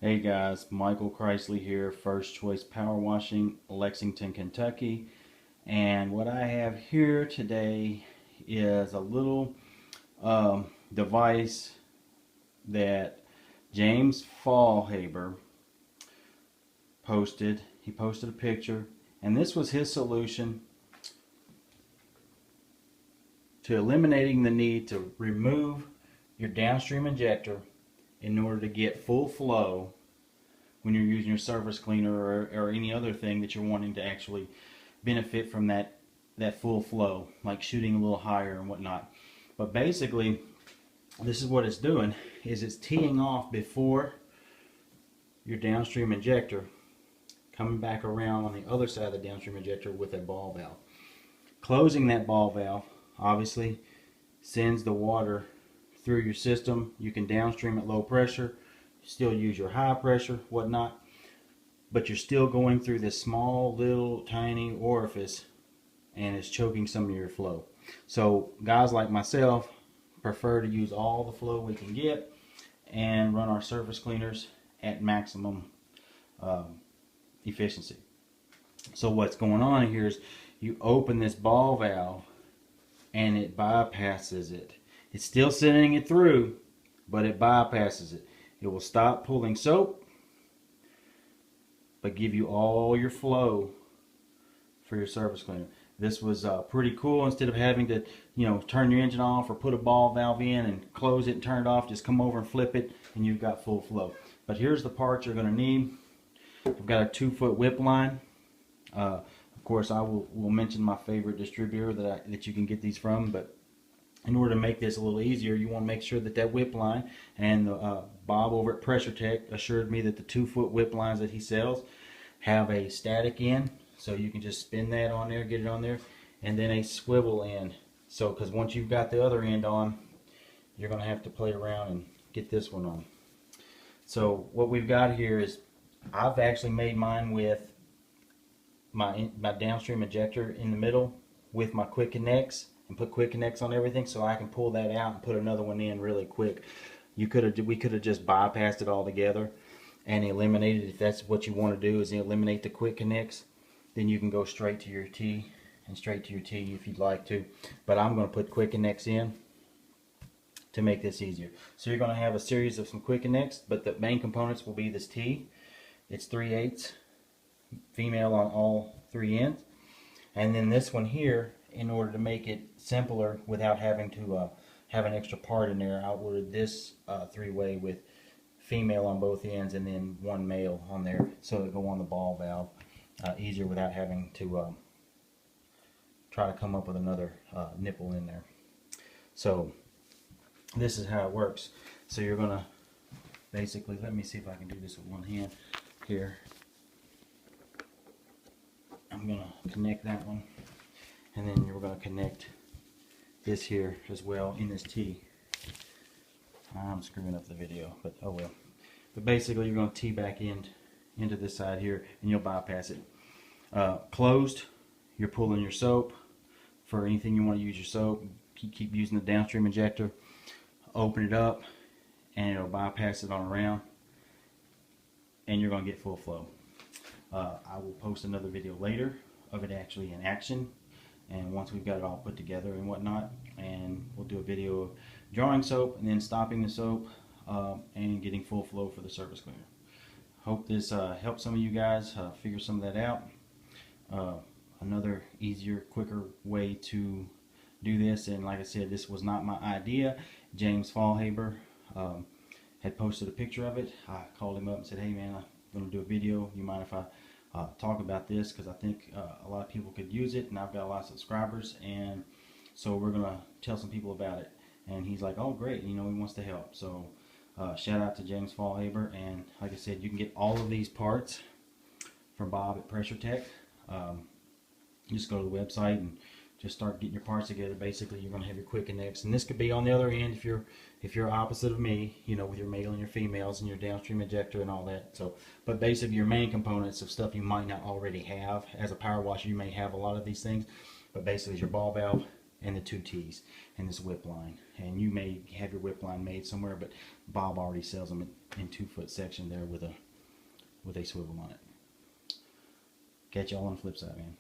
Hey guys, Michael Chrisley here, First Choice Power Washing, Lexington, Kentucky. And what I have here today is a little device that James Fallhaber posted. He posted a picture, and this was his solution to eliminating the need to remove your downstream injector in order to get full flow when you're using your surface cleaner or any other thing that you're wanting to actually benefit from that full flow, like shooting a little higher and whatnot. But basically, this is what it's doing, is it's teeing off before your downstream injector, coming back around on the other side of the downstream injector with a ball valve. Closing that ball valve obviously sends the water through your system. You can downstream at low pressure, still use your high pressure, whatnot, but you're still going through this small little tiny orifice, and it's choking some of your flow. So guys like myself prefer to use all the flow we can get and run our surface cleaners at maximum efficiency. So what's going on here is you open this ball valve and it bypasses it. It's still sending it through, but it bypasses it. It will stop pulling soap, but give you all your flow for your surface cleaner. This was pretty cool. Instead of having to, turn your engine off or put a ball valve in and close it and turn it off, just come over and flip it, and you've got full flow. But here's the parts you're going to need. I've got a 2-foot whip line. Of course, I will mention my favorite distributor that you can get these from, but in order to make this a little easier, you want to make sure that that whip line, and Bob over at Pressure Tech assured me that the 2-foot whip lines that he sells have a static end, so you can just spin that on there, get it on there, and then a swivel end. So, because once you've got the other end on, you're going to have to play around and get this one on. So what we've got here is, I've actually made mine with my downstream injector in the middle with my quick connects, and put quick connects on everything, so I can pull that out and put another one in really quick. We could have just bypassed it altogether and eliminated. If that's what you want to do, is eliminate the quick connects, then you can go straight to your T and straight to your T if you'd like to. But I'm going to put quick connects in to make this easier. So you're going to have a series of some quick connects, but the main components will be this T. It's 3/8 female on all 3 ends, and then this one here, in order to make it simpler without having to have an extra part in there, I ordered this 3-way with female on both ends and then one male on there, so it'll go on the ball valve easier without having to try to come up with another nipple in there. So this is how it works. So you're gonna basically, let me see if I can do this with one hand here. I'm gonna connect that one, and then you're going to connect this here as well in this T. I'm screwing up the video, but oh well. But basically, you're going to T back into this side here, and you'll bypass it. Closed, you're pulling your soap for anything you want to use your soap. Keep using the downstream injector. Open it up, and it'll bypass it on around, and you're going to get full flow. I will post another video later of it actually in action, and once we've got it all put together and whatnot, and we'll do a video of drawing soap and then stopping the soap and getting full flow for the surface cleaner. Hope this helps some of you guys figure some of that out. Another easier, quicker way to do this, and like I said, this was not my idea. James Fallhaber had posted a picture of it. I called him up and said, hey man, I'm going to do a video. You mind if I talk about this, because I think a lot of people could use it, and I've got a lot of subscribers, and so we're gonna tell some people about it. And he's like, oh great, he wants to help. So shout out to James Fallhaber, and like I said, you can get all of these parts from Bob at Pressure Tech. Just go to the website and just start getting your parts together. Basically, you're gonna have your quick connects, and this could be on the other end if you're opposite of me, with your male and your females and your downstream injector and all that. So, but basically your main components of stuff you might not already have. As a power washer, you may have a lot of these things, but basically is your ball valve and the 2 T's and this whip line. And you may have your whip line made somewhere, but Bob already sells them in 2-foot section there with a swivel on it. Catch y'all on the flip side, man.